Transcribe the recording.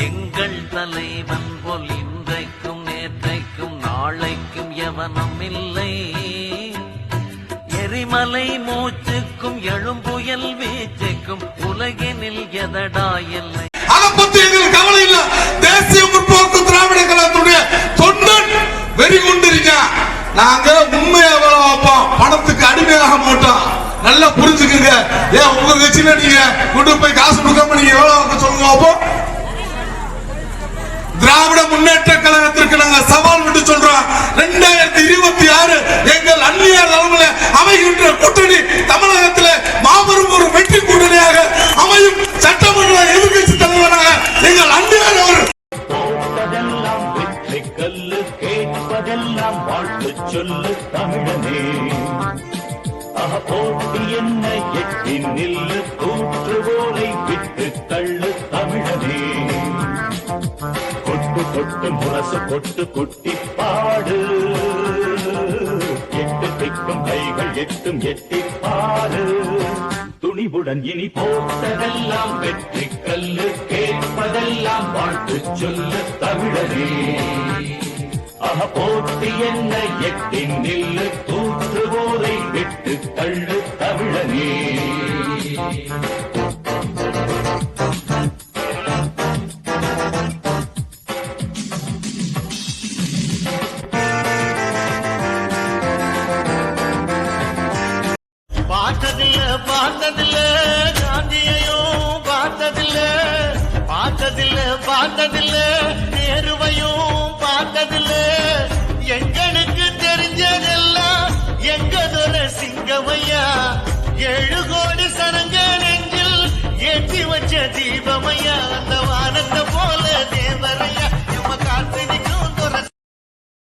எங்கள் தலைவன் போல் இன்றைக்கும் நேற்றைக்கும் நாளைக்கும் எவனும் இல்லை. எரிமலை மூச்சுக்கும் எழும்புயல் வீச்சுக்கும் உலகினில் எதடா இல்லை. அதை பத்தி எங்களுக்கு கவலை இல்ல. தேசிய முற்போக்கு திராவிட கழகத்துடைய தொண்டன் வெறி கொண்டிருக்க. நாங்க உண்மையா வேலை வைப்போம், பணத்துக்கு அடிமையாக மாட்டோம். நல்லா புரிஞ்சுக்குங்க. ஏன் உங்க கட்சியில நீங்க கொண்டு போய் காசு கொடுக்காம நீங்க வேலை வைக்க சொல்லுங்க. அப்போ திராவிட முன்னேற்ற கழகத்திற்கு நாங்க சவால் விட்டு சொல்றோம். 2026 எங்கள் அந்நியார் தலைமையில அமைகின்ற கூட்டணி தமிழகத்தில் மாபெரும் ஒரு வெற்றி கூட்டணியாக அமையும். சட்டமன்ற எதிர்கட்சி தலைவராக எங்கள் அந்நியார் அவர் கேட்பதெல்லாம் வாழ்த்து சொல்லு தமிழனே. போட்டி என்ன எட்டி நில்லு, கூற்றுவோரை விட்டு தள்ளு தமிழனே. கொட்டு கொட்டு முரசு கொட்டு குட்டி பாடு, எட்டு திக்கும் கைகள் எட்டும் எட்டி பாடு. துணிவுடன் இனி போட்டதெல்லாம் வெற்றி கல்லு, கேட்பதெல்லாம் வாழ்த்து சொல்லு தமிழனே. போட்டி என்ன எட்டி நில்லு, கூற்றுவோரை விட்டு தள்ளு தமிழனே. பார்த்ததில்ல காந்தியையும் பார்த்ததில்ல நேருவையும் பார்த்ததில்ல. எங்களுக்கு தெரிஞ்சதெல்லாம் எங்கதொர சிங்கமையா, 7 கோடி சனங்க நெஞ்சில் ஏற்றி வச்ச தீபமையா.